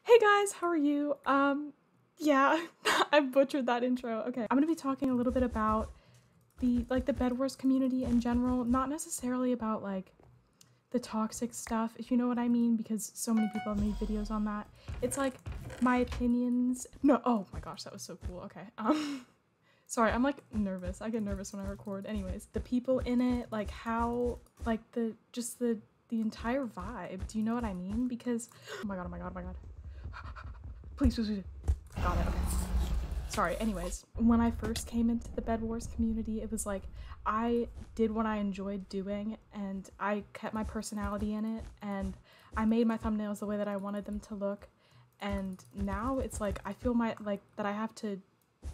Hey guys, how are you? Yeah, I butchered that intro. Okay, I'm gonna be talking a little bit about the bedwars community in general, not necessarily about like the toxic stuff, if you know what I mean, because so many people have made videos on that. It's like my opinions. No, oh my gosh, that was so cool. Okay, sorry, I'm like nervous. I get nervous when I record. Anyways, the people in it, like how, like the entire vibe. Do you know what I mean? Because oh my god, oh my god, oh my god. Please. Got it, okay. Sorry, anyways. When I first came into the bedwars community, it was like, I did what I enjoyed doing, and I kept my personality in it, and I made my thumbnails the way that I wanted them to look, and now it's like, I feel that I have to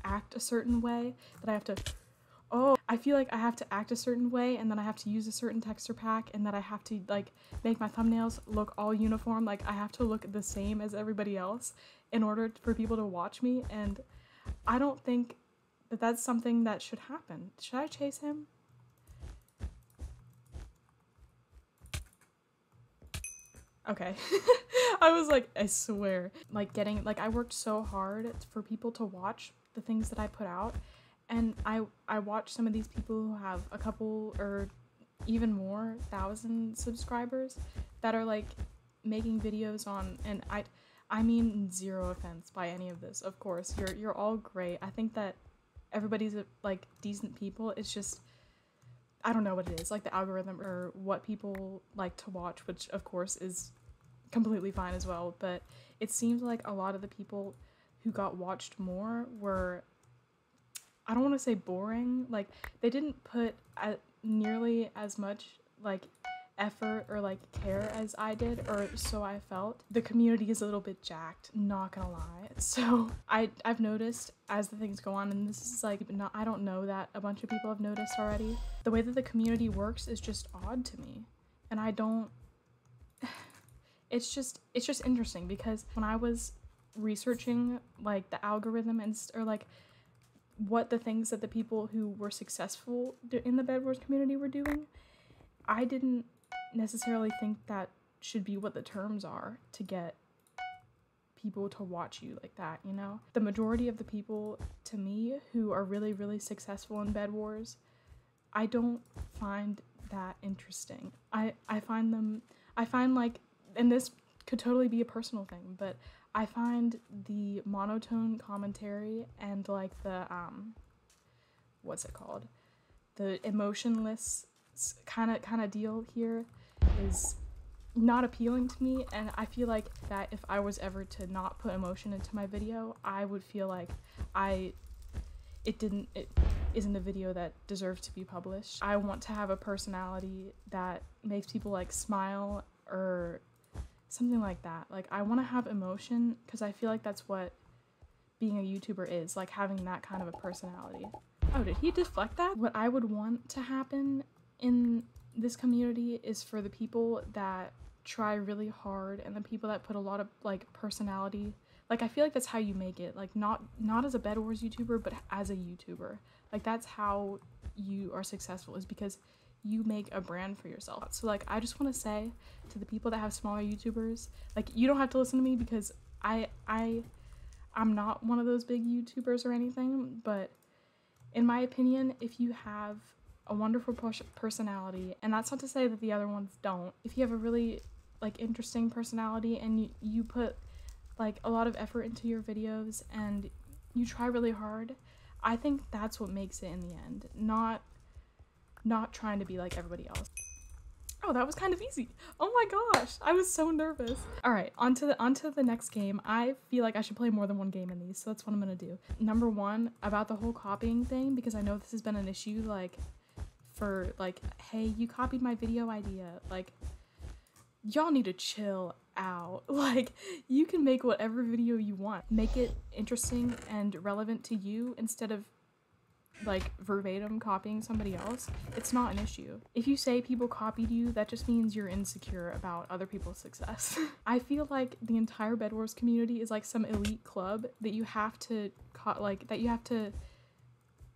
act a certain way, that I have to, I feel like I have to act a certain way, and then I have to use a certain texture pack, and that I have to like make my thumbnails look all uniform, like I have to look the same as everybody else in order for people to watch me, and I don't think that that's something that should happen. Should I chase him? Okay. I was like, I swear. Like I worked so hard for people to watch the things that I put out, and I watch some of these people who have a couple or even more thousand subscribers that are like making videos on, and I mean zero offense by any of this, of course. You're all great. I think that everybody's like decent people. It's just, I don't know what it is, like the algorithm or what people like to watch, which of course is completely fine as well, but it seems like a lot of the people who got watched more were, I don't want to say boring, like they didn't put nearly as much like effort or like care as I did, or so I felt. The community is a little bit jacked, not gonna lie. So I've noticed as the things go on, and this is like, I don't know that a bunch of people have noticed already, the way that the community works is just odd to me, and I don't it's just interesting, because when I was researching like the algorithm or like what the things that the people who were successful in the bedwars community were doing, I didn't necessarily think that should be what the terms are to get people to watch you like that, you know? The majority of the people, to me, who are really, really successful in bedwars, I don't find that interesting. I find like, and this could totally be a personal thing, but I find the monotone commentary and like the what's it called? The emotionless kind of deal here is not appealing to me, and I feel like that if I was ever to not put emotion into my video, I would feel like it isn't a video that deserves to be published. I want to have a personality that makes people like smile or something like that. Like I want to have emotion, because I feel like that's what being a YouTuber is, like having that kind of a personality. Oh, did he deflect that? What I would want to happen in this community is for the people that try really hard and the people that put a lot of like personality. Like I feel like that's how you make it, like not as a bedwars YouTuber, but as a YouTuber. Like that's how you are successful, is because you make a brand for yourself. So like I just want to say to the people that have smaller YouTubers, like you don't have to listen to me, because I'm not one of those big YouTubers or anything, but in my opinion, if you have a wonderful personality, and that's not to say that the other ones don't, if you have a really like interesting personality and you put like a lot of effort into your videos and you try really hard, I think that's what makes it in the end, not trying to be like everybody else. Oh, that was kind of easy. Oh my gosh, I was so nervous. All right, onto the next game. I feel like I should play more than one game in these, so that's what I'm gonna do. Number one, about the whole copying thing, because I know this has been an issue, like for like, hey, you copied my video idea. Like, y'all need to chill out. Like, you can make whatever video you want. Make it interesting and relevant to you instead of like verbatim copying somebody else. It's not an issue. If you say people copied you, that just means you're insecure about other people's success. I feel like the entire bedwars community is like some elite club that you have to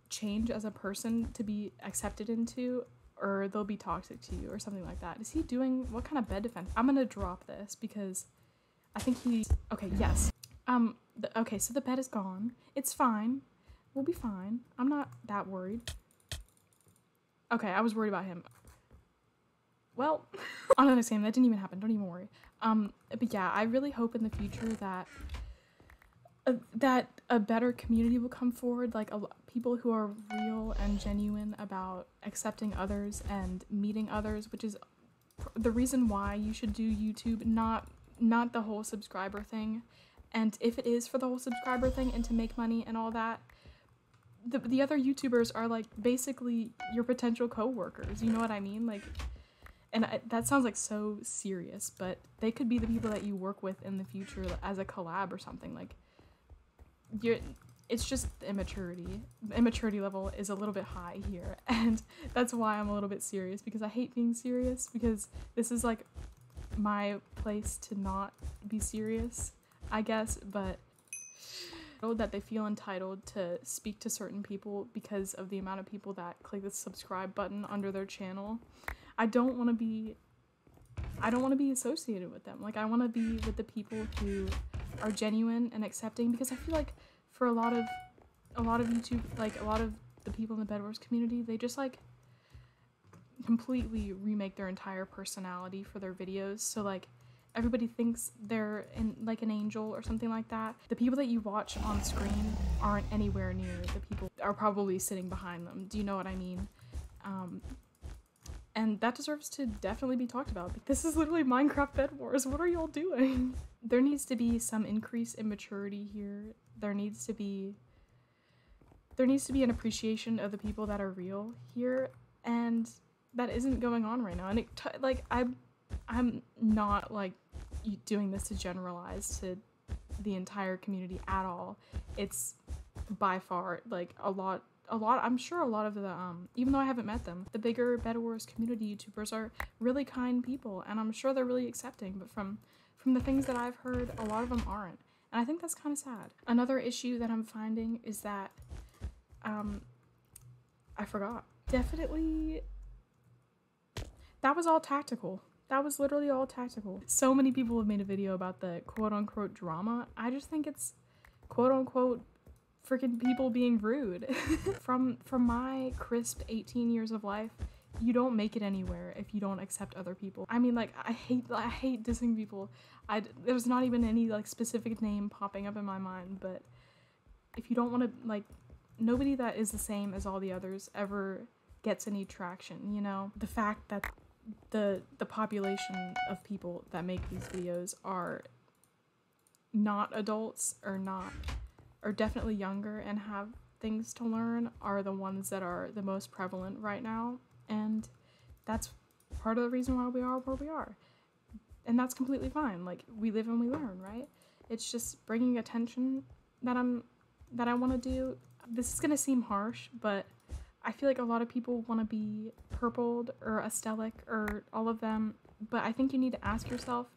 change as a person to be accepted into, or they'll be toxic to you or something like that. Is he doing, what kind of bed defense? I'm gonna drop this because I think he's okay. Yes. Okay, so the bed is gone. It's fine. We'll be fine. I'm not that worried. Okay, I was worried about him. Well, on the next game, that didn't even happen. Don't even worry. But yeah, I really hope in the future that that a better community will come forward, like people who are real and genuine about accepting others and meeting others, which is the reason why you should do YouTube, not the whole subscriber thing. And if it is for the whole subscriber thing and to make money and all that, the other YouTubers are like basically your potential co-workers, you know what I mean? Like, and that sounds like so serious, but they could be the people that you work with in the future as a collab or something. Like, it's just the immaturity level is a little bit high here, and that's why I'm a little bit serious, because I hate being serious, because this is like my place to not be serious, I guess. But that they feel entitled to speak to certain people because of the amount of people that click the subscribe button under their channel. I don't want to be associated with them. Like, I want to be with the people who are genuine and accepting, because I feel like for a lot of YouTube, like a lot of the people in the bedwars community, they just like completely remake their entire personality for their videos. So like everybody thinks they're like an angel or something like that. The people that you watch on screen aren't anywhere near the people that are probably sitting behind them. Do you know what I mean? And that deserves to definitely be talked about. This is literally Minecraft Bed Wars. What are y'all doing? There needs to be some increase in maturity here. There needs to be an appreciation of the people that are real here, and that isn't going on right now. And like I'm not like doing this to generalize to the entire community at all. It's by far like a lot, I'm sure a lot of the, even though I haven't met them, the bigger Bed Wars community YouTubers are really kind people, and I'm sure they're really accepting, but from the things that I've heard, a lot of them aren't. And I think that's kind of sad. Another issue that I'm finding is that, I forgot. Definitely, that was all tactical. That was literally all tactical. So many people have made a video about the quote-unquote drama. I just think it's quote-unquote freaking people being rude. From my crisp 18 years of life, you don't make it anywhere if you don't accept other people. I mean, like, I hate dissing people. There's not even any like specific name popping up in my mind, but if you don't want to, like, nobody that is the same as all the others ever gets any traction, you know? The fact that the population of people that make these videos are not adults or definitely younger and have things to learn are the ones that are the most prevalent right now, and that's part of the reason why we are where we are, and that's completely fine. Like, we live and we learn, right? It's just bringing attention that I want to do. This is gonna seem harsh, but I feel like a lot of people want to be purpled or Astelic or all of them, but I think you need to ask yourself,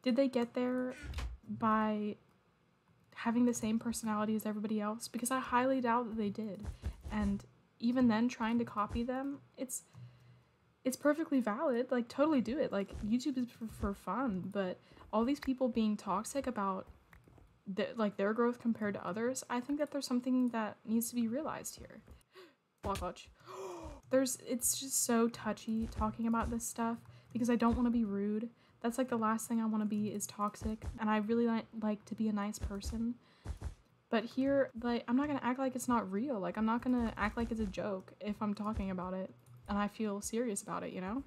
did they get there by having the same personality as everybody else? Because I highly doubt that they did. And even then, trying to copy them, it's perfectly valid. Like, totally do it. Like, YouTube is for fun, but all these people being toxic about their growth compared to others, I think that there's something that needs to be realized here. Block. It's just so touchy talking about this stuff, because I don't want to be rude. That's like the last thing I want to be, is toxic, and I really like to be a nice person. But here, like, I'm not gonna act like it's not real. Like, I'm not gonna act like it's a joke if I'm talking about it and I feel serious about it, you know?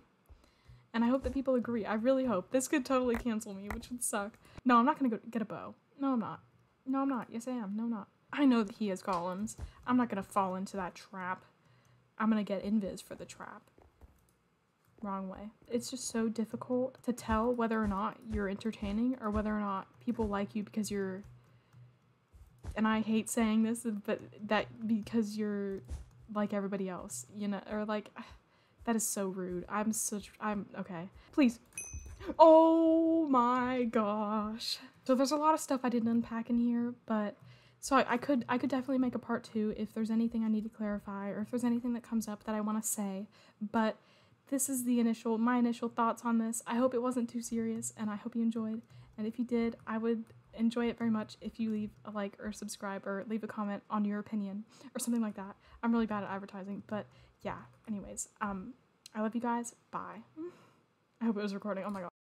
And I hope that people agree. I really hope. This could totally cancel me, which would suck. No, I'm not gonna go get a bow. No, I'm not. No, I'm not. Yes, I am. No, I'm not. I know that he has golems. I'm not gonna fall into that trap. I'm gonna get invis for the trap. Wrong way. It's just so difficult to tell whether or not you're entertaining or whether or not people like you because you're, and I hate saying this, but that because you're like everybody else, you know, or like, that is so rude. I'm okay. Please. Oh my gosh. So there's a lot of stuff I didn't unpack in here, but so I could definitely make a part 2 if there's anything I need to clarify or if there's anything that comes up that I want to say, but this is my initial thoughts on this. I hope it wasn't too serious, and I hope you enjoyed, And if you did, I would enjoy it very much if you leave a like or subscribe or leave a comment on your opinion or something like that. I'm really bad at advertising, but yeah, anyways, I love you guys. Bye. I hope it was recording. Oh my god.